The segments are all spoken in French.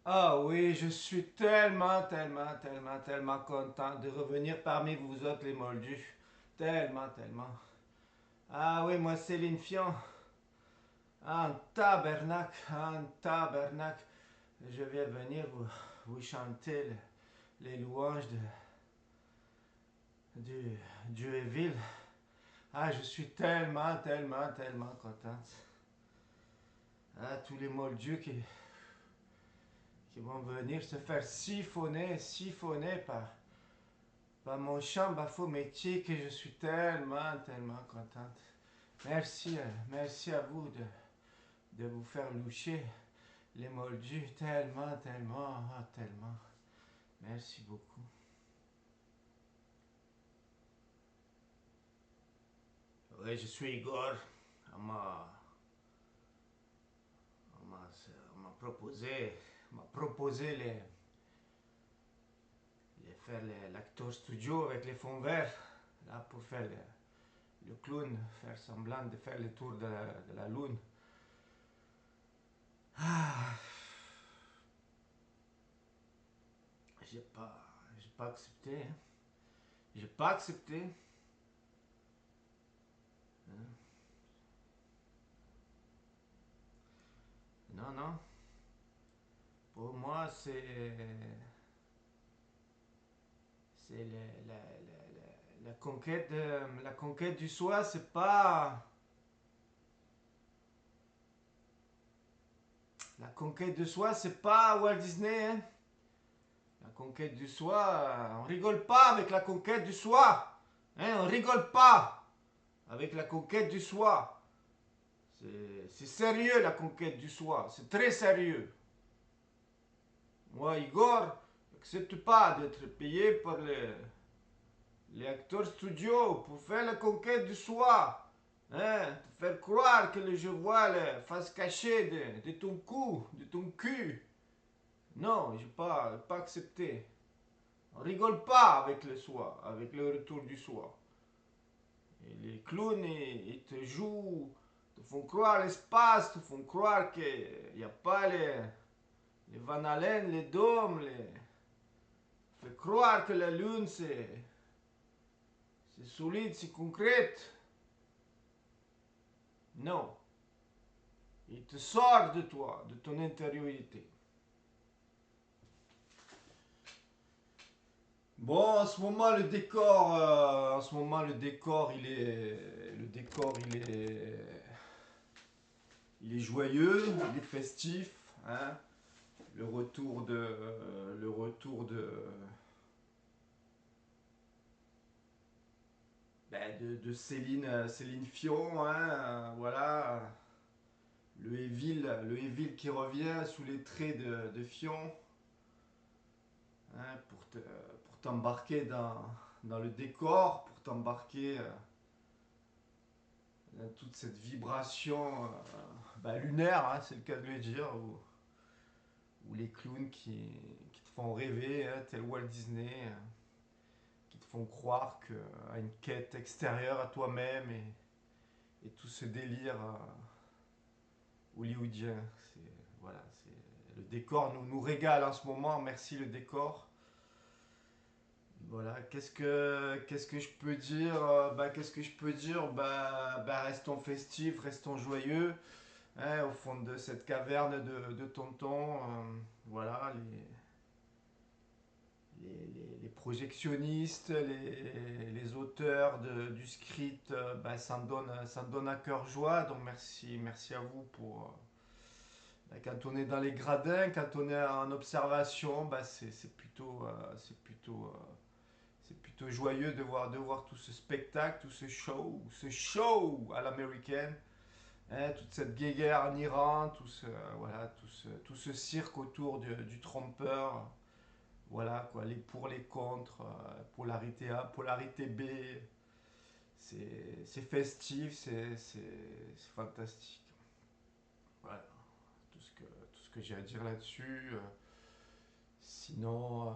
Ah oui, je suis tellement content de revenir parmi vous autres les moldus. Tellement. Ah oui, moi Céline Fion. Un tabernacle. Je vais venir vous chanter les louanges du Dieu et ville. Ah, je suis tellement contente. Ah, tous les moldus qui vont venir se faire siphonner par mon chant bafo-métier que je suis tellement contente. Merci à vous de vous faire loucher les moldus tellement. Merci beaucoup. Oui, je suis Igor. On m'a, on m'a proposé, les faire l'acteur studio avec les fonds verts, là pour faire le clown, faire semblant de faire le tour de la lune. Ah, j'ai pas accepté, hein. J'ai pas accepté. Hein. Non. Pour moi, c'est la conquête du soi. C'est pas la conquête de soi. C'est pas Walt Disney. Hein. La conquête du soi, on rigole pas avec la conquête du soi. Hein, on rigole pas avec la conquête du soi. C'est sérieux la conquête du soi. C'est très sérieux. Moi, Igor, j'accepte pas d'être payé par les acteurs studio pour faire la conquête du soi. Hein, te faire croire que je vois la face cachée de ton cou, de ton cul. Non, je pas accepté. On rigole pas avec le soi, avec le retour du soi. Et les clowns, ils te jouent, te font croire l'espace, te font croire qu'il n'y a pas les Van Allen, les dômes, fait croire que la lune c'est solide, c'est concret. Non, il te sort de toi, de ton intériorité. Bon, en ce moment le décor, il est joyeux, il est festif, hein. Le retour de Céline Fion, hein, voilà, le Evil qui revient sous les traits de Fion, hein, pour t'embarquer dans le décor, pour t'embarquer dans toute cette vibration lunaire, hein, c'est le cas de le dire, ou les clowns qui te font rêver, hein, tel Walt Disney, qui te font croire à une quête extérieure à toi-même et tout ce délire hollywoodien. Voilà, le décor nous régale en ce moment, merci le décor. Voilà, qu'est-ce que je peux dire qu'est-ce que je peux dire restons festifs, restons joyeux, hein, au fond de cette caverne de tonton. Voilà, les projectionnistes, les auteurs du script, ça me donne à cœur joie. Donc merci à vous pour. Quand on est dans les gradins, quand on est en observation, c'est plutôt joyeux de voir tout ce spectacle, tout ce show à l'américaine, hein, toute cette guéguerre en Iran, tout ce cirque autour du trompeur. Voilà quoi, les pour, les contre, polarité A, polarité B. C'est festif, c'est fantastique. Voilà, tout ce que j'ai à dire là-dessus. Sinon,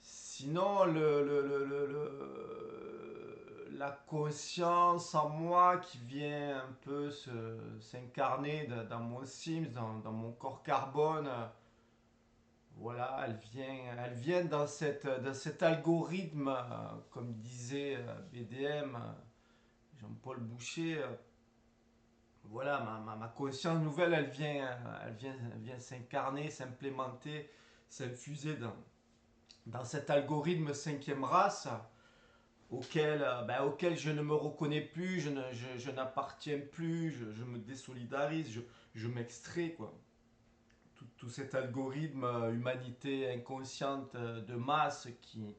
sinon la conscience en moi qui vient un peu s'incarner dans mon Sims, dans mon corps carbone. Voilà, elle vient dans cet algorithme, comme disait BDM, Jean-Paul Boucher. Voilà, ma conscience nouvelle, elle vient s'incarner, s'implémenter, s'infuser dans cet algorithme cinquième race auquel je ne me reconnais plus, je n'appartiens plus, je me désolidarise, je m'extrais, quoi. Tout cet algorithme humanité inconsciente de masse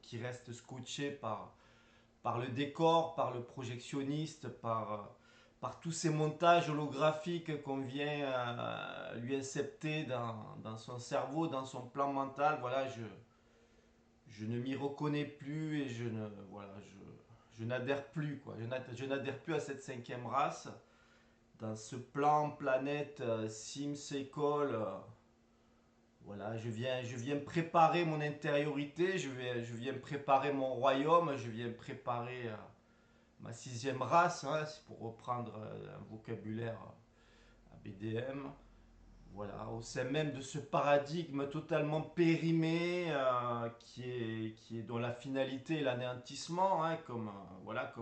qui reste scotché par le décor, par le projectionniste, par tous ces montages holographiques qu'on vient lui incepter dans son cerveau, dans son plan mental. Voilà, je ne m'y reconnais plus et je n'adhère plus, quoi. Je n'adhère plus à cette cinquième race. Dans ce plan, planète, Sims, école, voilà, je viens préparer mon intériorité, je viens préparer mon royaume, je viens préparer ma sixième race, hein, c'est pour reprendre un vocabulaire à BDM. Voilà, au sein même de ce paradigme totalement périmé dont la finalité est l'anéantissement, hein, comme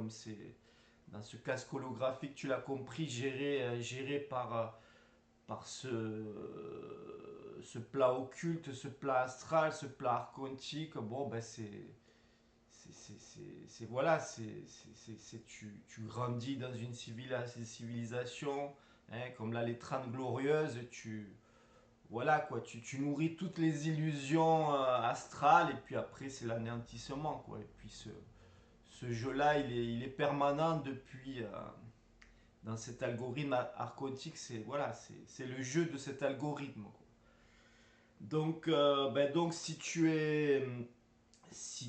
c'est dans ce casque holographique, tu l'as compris, géré par ce plat occulte, ce plat astral, ce plat archontique. Bon, ben voilà, tu grandis dans une civilisation, hein, comme là les 30 glorieuses, voilà quoi, tu nourris toutes les illusions astrales et puis après c'est l'anéantissement, quoi. Et puis ce jeu-là, il est permanent depuis dans cet algorithme archontique, c'est le jeu de cet algorithme, quoi. Donc si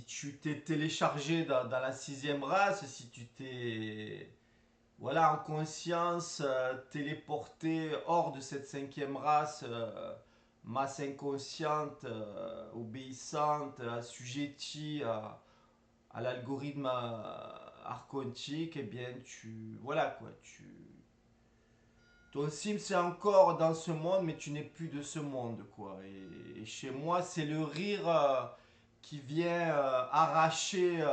tu t'es téléchargé dans la sixième race, si tu t'es voilà en conscience téléporté hors de cette cinquième race, masse inconsciente, obéissante, assujettie à l'algorithme archontique, eh bien voilà quoi, ton sim c'est encore dans ce monde, mais tu n'es plus de ce monde, quoi. Et chez moi, c'est le rire qui vient arracher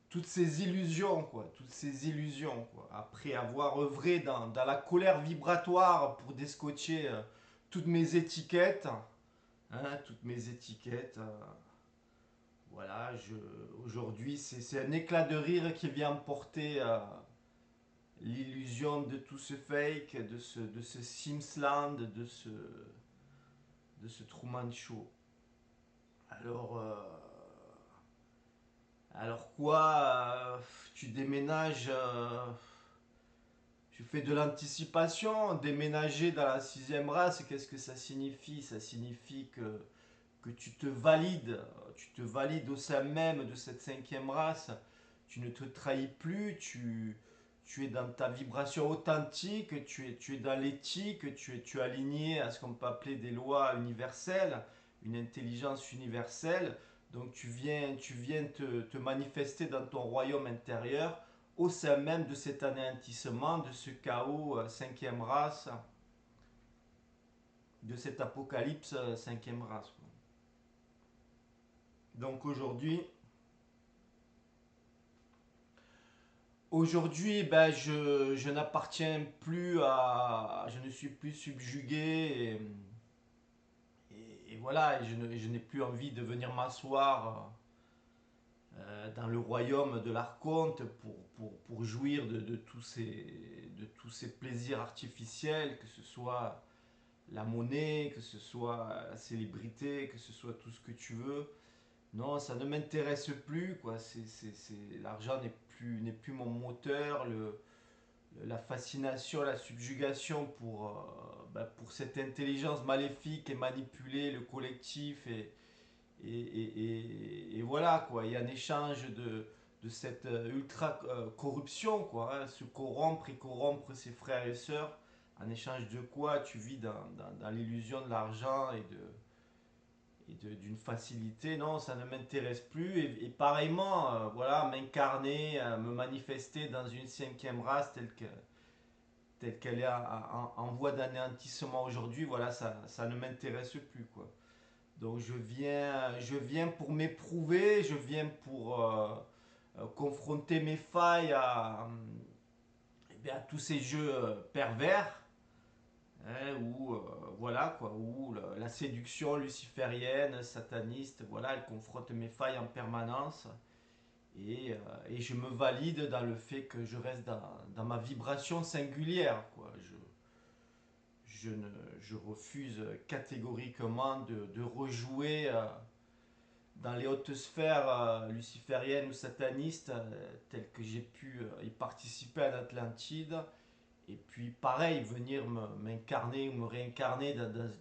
toutes ces illusions, quoi. Toutes ces illusions, quoi. Après avoir œuvré dans la colère vibratoire pour descotcher toutes mes étiquettes, hein, toutes mes étiquettes. Voilà, aujourd'hui, c'est un éclat de rire qui vient porter l'illusion de tout ce fake, de ce Simsland, de ce Truman Show. Alors, alors quoi, tu déménages, tu fais de l'anticipation, déménager dans la sixième race, qu'est-ce que ça signifie? Ça signifie que tu te valides au sein même de cette cinquième race, tu ne te trahis plus, tu es dans ta vibration authentique, tu es dans l'éthique, tu es aligné à ce qu'on peut appeler des lois universelles, une intelligence universelle. Donc tu viens te manifester dans ton royaume intérieur au sein même de cet anéantissement, de ce chaos cinquième race, de cet apocalypse cinquième race. Donc aujourd'hui, ben, je n'appartiens plus je ne suis plus subjugué et voilà, je n'ai plus envie de venir m'asseoir dans le royaume de l'archonte pour jouir de tous ces plaisirs artificiels, que ce soit la monnaie, que ce soit la célébrité, que ce soit tout ce que tu veux. Non, ça ne m'intéresse plus, quoi. L'argent n'est plus mon moteur. La fascination, la subjugation pour cette intelligence maléfique et manipuler le collectif et voilà quoi. Il y a un échange de cette ultra corruption, quoi, hein, se corrompre et corrompre ses frères et sœurs. En échange de quoi tu vis dans l'illusion de l'argent d'une facilité. Non, ça ne m'intéresse plus. Et pareillement, voilà, m'incarner, me manifester dans une cinquième race telle qu'elle est en voie d'anéantissement aujourd'hui, voilà, ça ne m'intéresse plus, quoi. Donc je viens pour m'éprouver, je viens pour confronter mes failles à tous ces jeux pervers, hein, où voilà quoi, où la séduction luciférienne, sataniste, voilà, elle confronte mes failles en permanence. Et je me valide dans le fait que je reste dans ma vibration singulière, quoi. Je, ne, je refuse catégoriquement de rejouer dans les hautes sphères lucifériennes ou satanistes telles que j'ai pu y participer à l'Atlantide. Et puis pareil, venir m'incarner ou me réincarner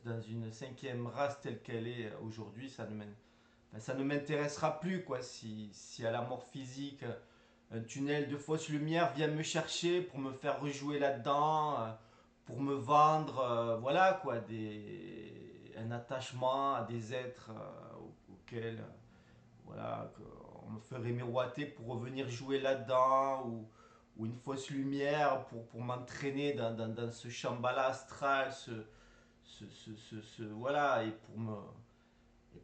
dans une cinquième race telle qu'elle est aujourd'hui, ça ne m'intéressera plus, quoi. Si à la mort physique, un tunnel de fausse lumière vient me chercher pour me faire rejouer là-dedans, pour me vendre, voilà quoi, un attachement à des êtres auxquels, voilà, on me ferait miroiter pour revenir jouer là-dedans, ou une fausse lumière pour m'entraîner dans ce shambhala astral, voilà, et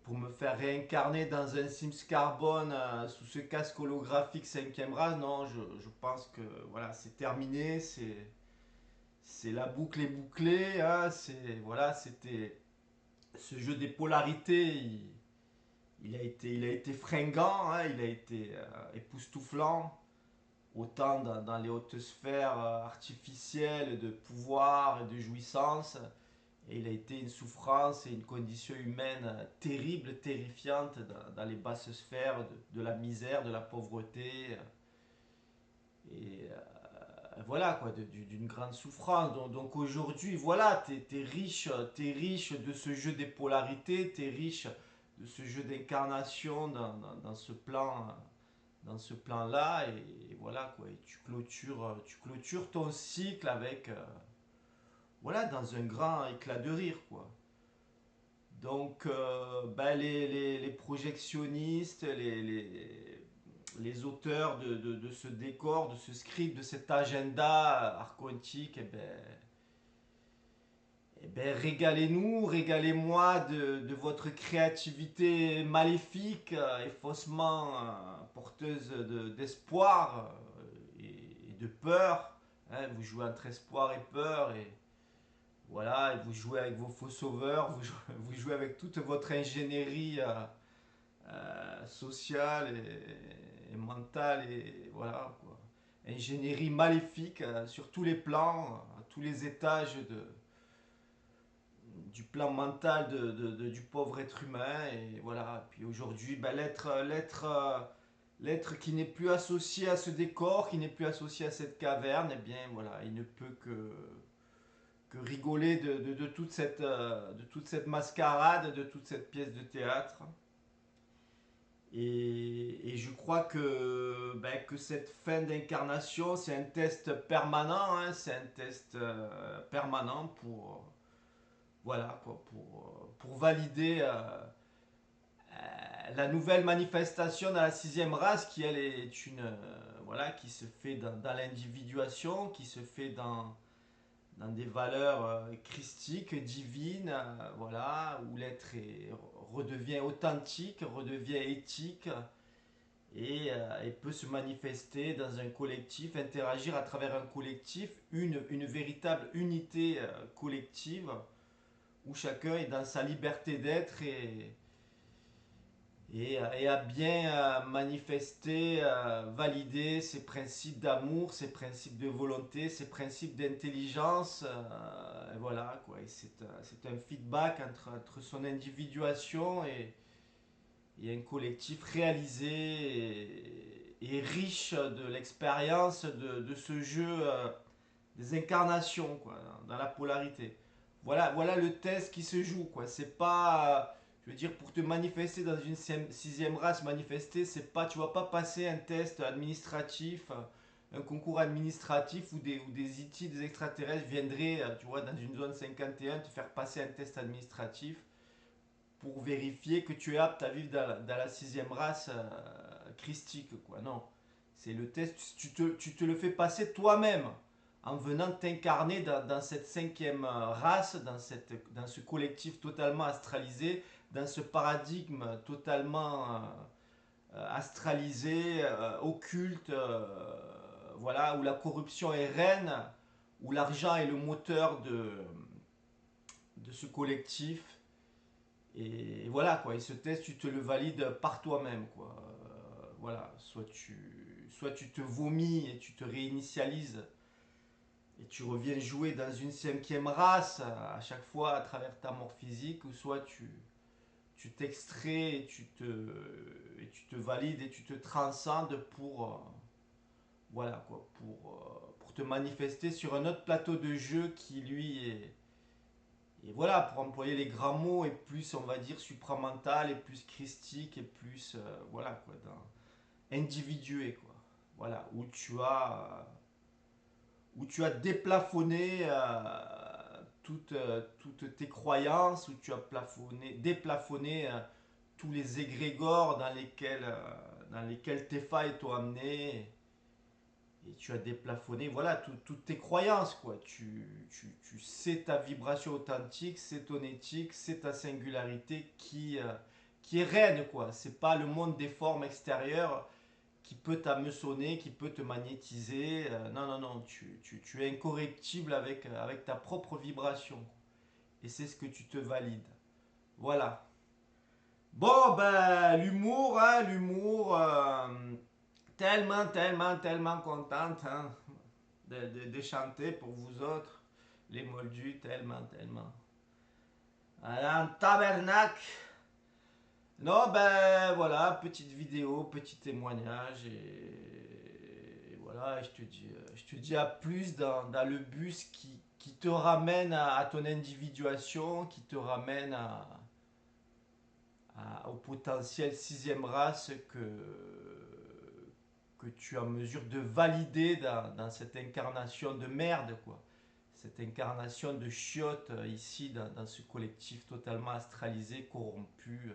pour me faire réincarner dans un Sims Carbone sous ce casque holographique cinquième race. Non, je pense que voilà, c'est terminé, c'est la boucle est bouclée, hein, voilà, c'était ce jeu des polarités, il a été fringant, hein, il a été époustouflant, autant dans les hautes sphères artificielles de pouvoir et de jouissance, et il a été une souffrance et une condition humaine terrible, terrifiante dans les basses sphères de la misère, de la pauvreté. Et voilà quoi, d'une grande souffrance. Donc aujourd'hui, voilà, t'es riche de ce jeu des polarités, t'es riche de ce jeu d'incarnation dans ce plan, dans ce plan-là, et voilà quoi, et tu clôtures ton cycle avec, voilà, dans un grand éclat de rire quoi. Donc, ben, les projectionnistes, les auteurs de ce décor, de ce script, de cet agenda archontique, eh ben, régalez-nous, régalez-moi de votre créativité maléfique et faussement porteuse d'espoir et de peur. Hein, vous jouez entre espoir et peur, et voilà, et vous jouez avec vos faux sauveurs, vous jouez avec toute votre ingénierie sociale et mentale, et voilà quoi. Ingénierie maléfique sur tous les plans, à tous les étages du plan mental du pauvre être humain. Et voilà, puis aujourd'hui, ben, l'être qui n'est plus associé à ce décor, qui n'est plus associé à cette caverne, et eh bien voilà, il ne peut que rigoler de toute cette mascarade, de toute cette pièce de théâtre. Et je crois que cette fin d'incarnation, c'est un test permanent, hein, c'est un test permanent voilà, quoi, pour valider la nouvelle manifestation dans la sixième race, qui elle est voilà, qui se fait dans l'individuation, qui se fait dans des valeurs christiques, divines, voilà, où redevient authentique, redevient éthique, et peut se manifester dans un collectif, interagir à travers un collectif, une véritable unité collective, où chacun est dans sa liberté d'être, et a bien manifesté, validé ses principes d'amour, ses principes de volonté, ses principes d'intelligence. Et voilà, quoi. Et c'est un feedback entre son individuation et un collectif réalisé et riche de l'expérience de ce jeu des incarnations, quoi, dans la polarité. Voilà le test qui se joue, quoi. C'est pas, je veux dire, pour te manifester dans une sixième race, manifester, c'est pas, tu vas pas passer un test administratif, un concours administratif, où des IT, des extraterrestres viendraient, tu vois, dans une zone 51, te faire passer un test administratif pour vérifier que tu es apte à vivre dans la sixième race christique, quoi. Non. C'est le test, tu te le fais passer toi-même en venant t'incarner dans cette cinquième race, dans ce collectif totalement astralisé, dans ce paradigme totalement astralisé, occulte, voilà, où la corruption est reine, où l'argent est le moteur de ce collectif. Et voilà, quoi. Et ce test, tu te le valides par toi-même, quoi. Voilà, soit tu te vomis et tu te réinitialises et tu reviens jouer dans une cinquième race à chaque fois à travers ta mort physique, ou soit tu t'extrais et tu te valides et tu te transcendes voilà quoi, pour te manifester sur un autre plateau de jeu qui lui est, et voilà, pour employer les grands mots, est plus, on va dire, supramental, et plus christique, et plus, voilà, quoi, individué, quoi. Voilà, où tu as déplafonné toutes tes croyances, où tu as déplafonné tous les égrégores dans lesquels tes failles t'ont amené, et tu as déplafonné, voilà, toutes tes croyances, quoi. Tu sais ta vibration authentique, c'est ton éthique, c'est ta singularité qui est reine, quoi. C'est pas le monde des formes extérieures qui peut t'hameçonner, qui peut te magnétiser. Non, non, non, tu es incorruptible avec ta propre vibration. Et c'est ce que tu te valides. Voilà. Bon, ben, l'humour, hein, l'humour. Tellement, tellement, tellement contente hein, de chanter pour vous autres, les moldus, tellement, tellement. Un tabernacle. Non, ben voilà, petite vidéo, petit témoignage et voilà, je te dis à plus dans le bus qui te ramène à ton individuation, qui te ramène au potentiel sixième race que tu es en mesure de valider dans cette incarnation de merde, quoi. Cette incarnation de chiotte ici dans ce collectif totalement astralisé, corrompu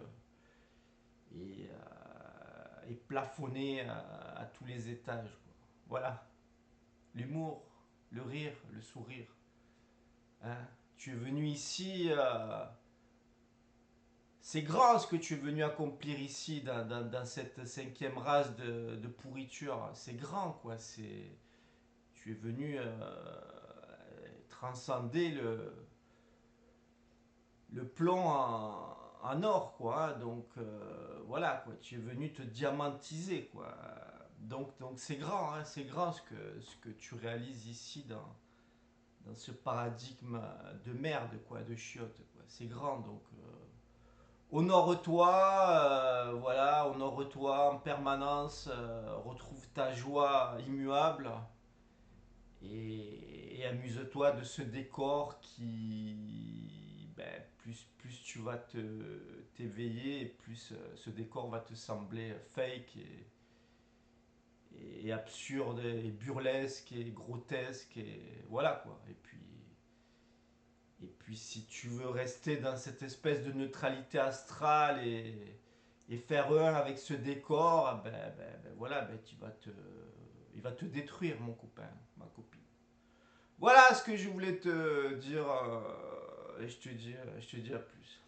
et plafonné à tous les étages, quoi. Voilà, l'humour, le rire, le sourire. Hein. Tu es venu ici, c'est grand ce que tu es venu accomplir ici dans cette cinquième race de pourriture. C'est grand, quoi. Tu es venu transcender le plomb en or, quoi. Hein. Donc voilà, quoi. Tu es venu te diamantiser, quoi. Donc c'est grand, hein, c'est grand ce que tu réalises ici dans ce paradigme de merde, quoi, de chiottes, quoi. C'est grand, donc honore-toi, voilà, honore-toi en permanence, retrouve ta joie immuable et amuse-toi de ce décor qui, ben, plus tu vas t'éveiller, plus ce décor va te sembler fake et absurde et burlesque et grotesque et voilà quoi. Et puis si tu veux rester dans cette espèce de neutralité astrale et faire un avec ce décor, ben voilà, il va te détruire mon copain, ma copine. Voilà ce que je voulais te dire et je te dis à plus.